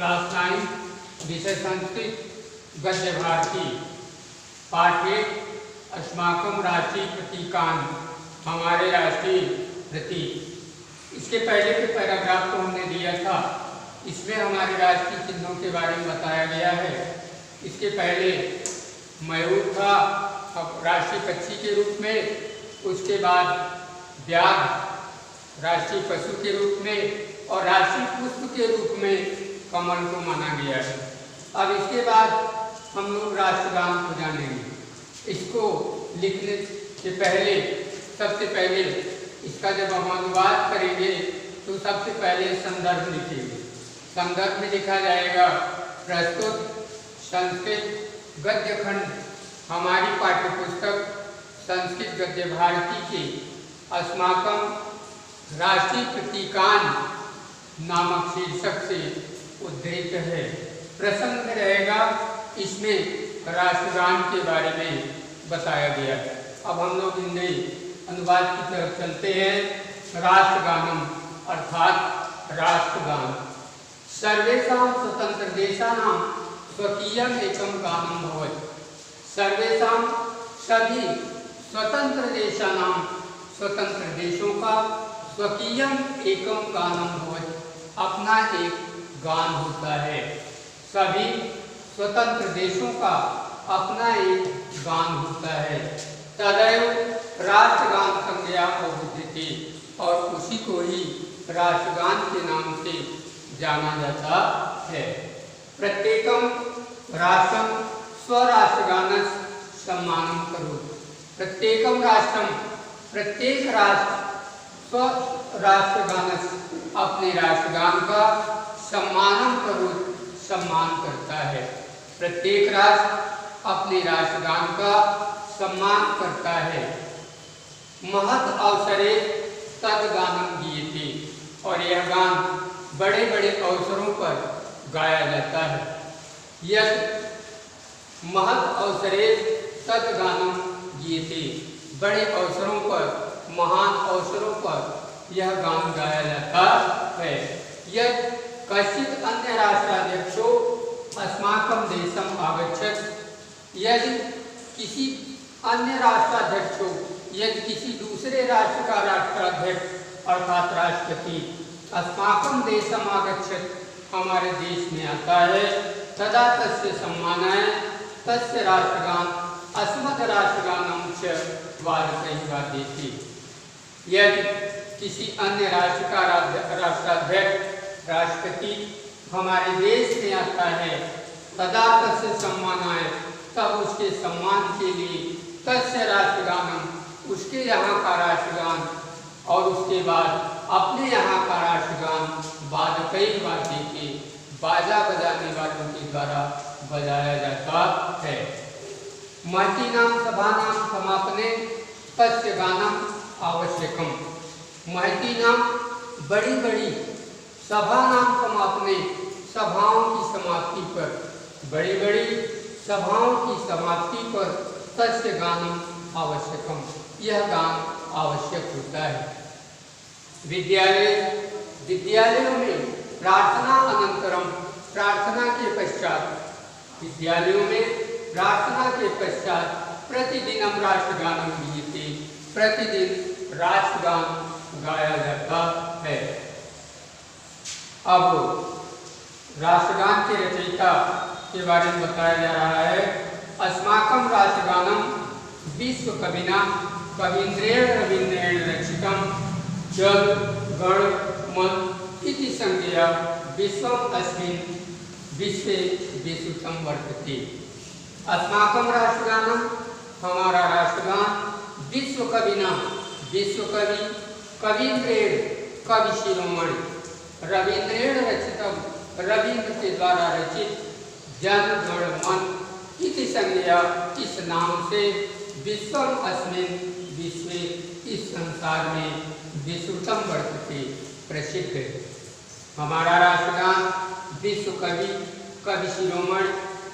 Class 9 विषय संस्कृत गद्य भारती पाठ 1 अस्माकं राष्ट्रीय प्रतीकान हमारे राष्ट्रीय प्रतीक। इसके पहले के पैराग्राफ को हमने दिया था, इसमें हमारे राष्ट्रीय चिन्हों के बारे में बताया गया है। इसके पहले मयूर था राष्ट्रीय पक्षी के रूप में, उसके बाद व्याघ्र राष्ट्रीय पशु के रूप में और राष्ट्रीय पुष्प के रूप में कमल को माना गया है। अब इसके बाद हम लोग राष्ट्रगान को जानेंगे। इसको लिखने से पहले सबसे पहले इसका जब हम अनुवाद करेंगे तो सबसे पहले संदर्भ लिखेंगे। संदर्भ में लिखा जाएगा प्रस्तुत संस्कृत गद्य खंड हमारी पाठ्यपुस्तक संस्कृत गद्य भारती के अस्माकं राष्ट्रीय प्रतीकान नामक शीर्षक से उद्धृत है। प्रसंग में रहेगा, इसमें राष्ट्रगान के बारे में बताया गया है। अब हम लोग हिंदी अनुवाद की तरफ चलते हैं। राष्ट्रगानम अर्थात राष्ट्रगान। सर्वेषां स्वतंत्र देशानां स्वकीयम् एकं गानं भवति। सर्वेषां सभी स्वतंत्र देशानां स्वतंत्र देशों का स्वकीयम् एकं गानं भवति, अपना एक गान होता है। सभी स्वतंत्र देशों का अपना एक गान होता है। तदैव राष्ट्रगान संज्ञा बहुधृति, और उसी को ही राष्ट्रगान के नाम से जाना जाता है। प्रत्येकम राष्ट्रम स्वराष्ट्रगानस्य सम्मानं करोति। प्रत्येकम राष्ट्रम, प्रत्येक राष्ट्र स्वराष्ट्रगानस्य, अपने राष्ट्रगान का सम्मानं करोति, सम्मान करता है। प्रत्येक राष्ट्र अपने राष्ट्रगान का सम्मान करता है। महत् अवसरे तद गानम गीयते, और यह गान बड़े बड़े अवसरों पर गाया जाता है। यद महत् अवसरे तद गानम गीयते, बड़े अवसरों पर, महान अवसरों पर यह गान गाया जाता है। यद कश्चित् अन्य राष्ट्राध्यक्षो अस्माकं देशम आगच्छत्, यदि किसी अन्य राष्ट्राध्यक्ष हो, यदि किसी दूसरे राष्ट्र का राष्ट्राध्यक्ष अर्थात राष्ट्रपति अस्माकं देशम आगच्छत्, हमारे देश में आता है, तदा तस्य सम्मानाय तस्य राष्ट्रगान अस्मद् राष्ट्रगानं च वादकैः वाद्यते। यदि किसी अन्य राष्ट्र का राष्ट्राध्यक्ष राष्ट्रपति हमारे देश में आता है, तदा तस्य सम्मानाय, तब उसके सम्मान के लिए तस्य राष्ट्रगानम, उसके यहाँ का राष्ट्रगान, और उसके बाद अपने यहाँ का राष्ट्रगान वादकैः वाद्यते, बाजा बजाने वालों के द्वारा बजाया जाता है। महतीनां सभानां समापने तस्य गानम आवश्यकम। महतीनां, बड़ी बड़ी, सभानां समापने, सभाओं की समाप्ति पर, बड़ी बड़ी सभाओं की समाप्ति पर तस्य गानम आवश्यकम, यह गान आवश्यक होता है। विद्यालयों में प्रार्थना अनंतरम, प्रार्थना के पश्चात, विद्यालयों में प्रार्थना के पश्चात प्रतिदिनम राष्ट्रगानम गीयते, प्रतिदिन राष्ट्रगान गाया जाता है। अब राष्ट्रगान के रचयिता के बारे में बताया जा रहा है। अस्माकं राष्ट्रगानम विश्व कविना कवींद्रेण रवींद्रेण रचितम जल गण मन इति संज्ञया विश्वम अस्मिन् विश्वे विश्रुतम वर्तते। अस्माकं राष्ट्रगानम, हमारा राष्ट्रगान विश्व कविना, विश्व कवि कवींद्रेण, कवि शिरोमणि, रवींद्रेण रचितम, रवींद्र के द्वारा रचित, जन गण मन इति संज्ञा, इस नाम से, विश्वम अस्मिन् विश्वे, इस संसार में, विश्रुतम वर्तते, प्रसिद्ध है। हमारा राष्ट्रगान विश्व कवि कवि शिरोमणि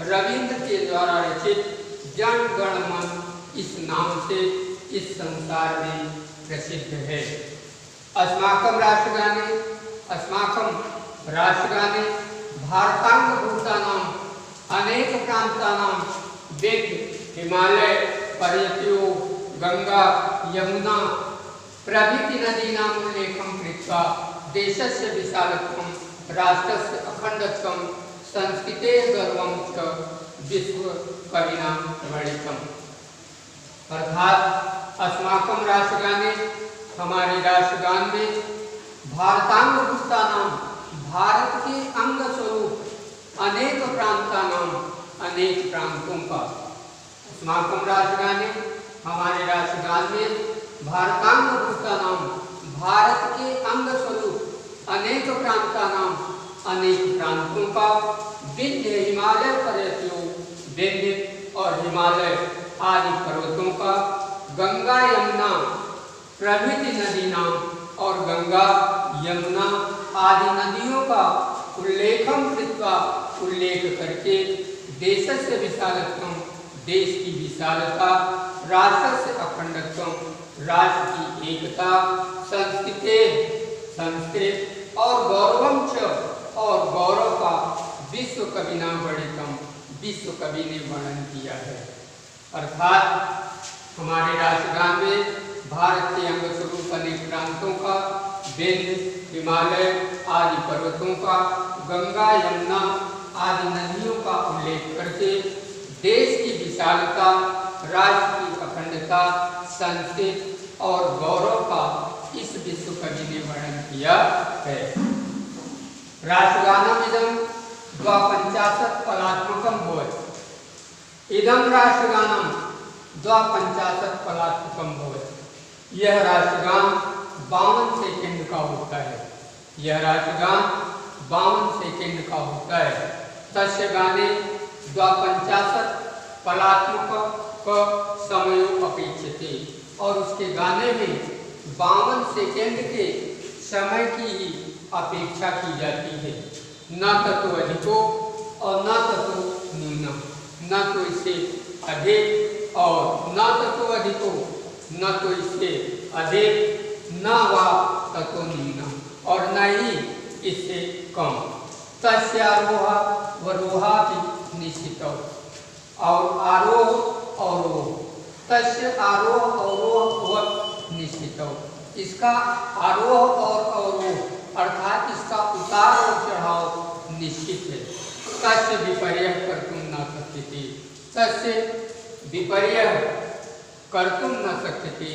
रवींद्र के द्वारा रचित, जन गण मन, इस नाम से, इस संसार में प्रसिद्ध है। अस्माकं राष्ट्रगाने, अस्माकं राष्ट्रगाने भारतांगभूतानां अनेक प्रांतानां विंध्य हिमालय पर्वतयो गंगा यमुना प्रभृति नदीनां उल्लेखं कृत्वा देशस्य विशालत्वं राष्ट्रस्य अखंडत्वं संस्कृतेः गर्वं च विश्वकविना वर्णितम्। अर्थात अस्माकं राष्ट्रगाने, हमारे राष्ट्रगान में भारतांगभूतानां भारत के अंग स्वरूप अनेक प्रांतानां अनेक प्रांतों का, अस्माकं राष्ट्रगाने हमारे राष्ट्रगान में भारतांगभूतानां भारत के अंग स्वरूप अनेक प्रांतानां अनेक प्रांतों का विंध्य हिमालय पर्वतों, विंध्य और हिमालय आदि पर्वतों का, गंगा यमुना प्रभृति नदी नाम और गंगा यमुना आदि नदियों का उल्लेखम कृत्वा उल्लेख करके देशस्य विशालत्वं देश की विशालता, राष्ट्रस्य अखंडत्वं राष्ट्र की एकता, संस्कृते संस्कृत और गौरवं च और गौरव का विश्व कविना वर्णितम विश्व कवि ने वर्णन किया है। अर्थात हमारे राष्ट्रगान में भारत के अंग स्वरूप अनेक प्रांतों का, विंध्य हिमालय आदि पर्वतों का, गंगा यमुना आदि नदियों का उल्लेख करके देश की विशालता, राज्य की अखंडता, संस्कृति और गौरव का इस विश्व कवि ने वर्णन किया है। राष्ट्रगानमिदं द्वापञ्चाशत् फलात्मकं भवति। इदं राष्ट्रगानं द्वापञ्चाशत् फलात्मकं भवति। यह राष्ट्रगान 52 सेकंड का होता है। यह राष्ट्रगान 52 सेकंड का होता है। तस्य गाने द्वापञ्चाशत् फलात्मक समयो अपेक्षते और उसके गाने में 52 सेकंड के समय की ही अपेक्षा की जाती है। न तो अधिको और न तो न्यूनम, न तो इससे अधिक और न तो अधिको, न तो इससे अधिक, न वा ततो न्यूनम और न ही इससे कम। तस्य आरोह व रोहा भी निश्चित और आरोह अवरोह, तस्य आरोह अवरोह व निश्चित। इसका आरोह और अवरोह अर्थात इसका उतार और चढ़ाव निश्चित है। तस्य विपर्यय कर्तुं न शक्यते, तस्य विपर्यय कर्तुं न शक्यते,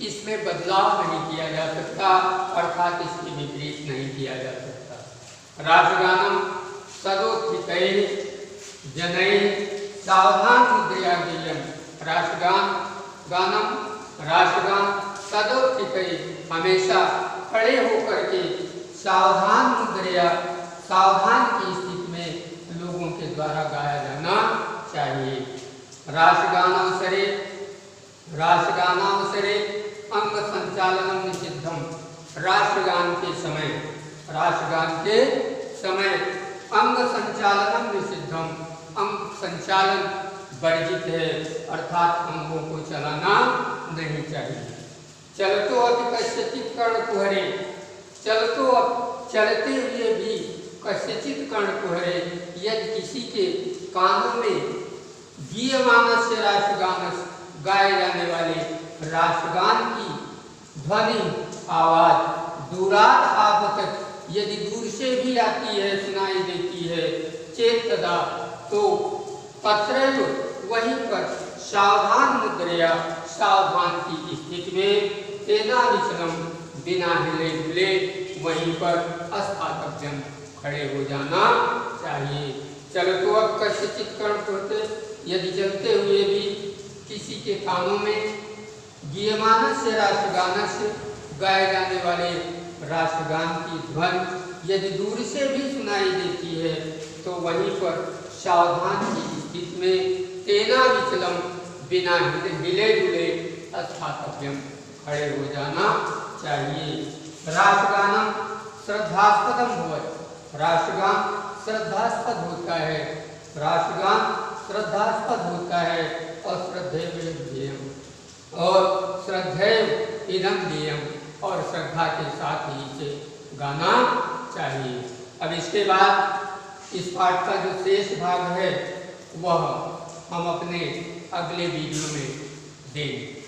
इसमें बदलाव नहीं किया जा सकता अर्थात इसके विपरीत नहीं किया जा सकता। राष्ट्रगानम सदोत्थितैः जनैः सावधान मुद्रया गेयम्। राष्ट्रगान सदोत्थितैः हमेशा खड़े होकर के सावधान मुद्रया, सावधान की स्थिति में लोगों के द्वारा गाया जाना चाहिए। राष्ट्रगानावसरे अंग संचालनम निषिद्धम। राष्ट्रगान के समय अंग संचालनम निषिद्धम, अंग संचालन वर्जित है अर्थात अंगों को चलाना नहीं चाहिए। चलतो अति कस्यचित् कर्णकुहरे, चलते हुए भी कस्यचित् कर्णकुहरे, यदि किसी के कानों में गीयमानस्य राष्ट्रगानस्य गाए जाने वाले राष्ट्रगान की ध्वनि आवाज दूरात आपतत यदि दूर से भी आती है, सुनाई देती है, चेतदा तो तत्रैव वहीं पर सावधान मुद्रया, सावधान की स्थिति में, तेना विचलम बिना हिले डुले वहीं पर स्थातव्यम, खड़े हो जाना चाहिए। चलतो अब कस्यचित् कर्णकुहरे, यदि चलते हुए भी किसी के कानों में गीयमानस्य राष्ट्रगानस्य गाए जाने वाले राष्ट्रगान की ध्वनि यदि दूर से भी सुनाई देती है तो वहीं पर सावधान की स्थिति में तेना विचलम बिना हिले डुले स्थातव्यम, खड़े हो जाना चाहिए। राष्ट्रगानम श्रद्धास्पदम भवति। राष्ट्रगान श्रद्धास्पद होता है, राष्ट्रगान श्रद्धास्पद होता है और श्रद्धेव इदं देयम्, और श्रद्धा के साथ ही इसे गाना चाहिए। अब इसके बाद इस पाठ का जो शेष भाग है वह हम अपने अगले वीडियो में देंगे।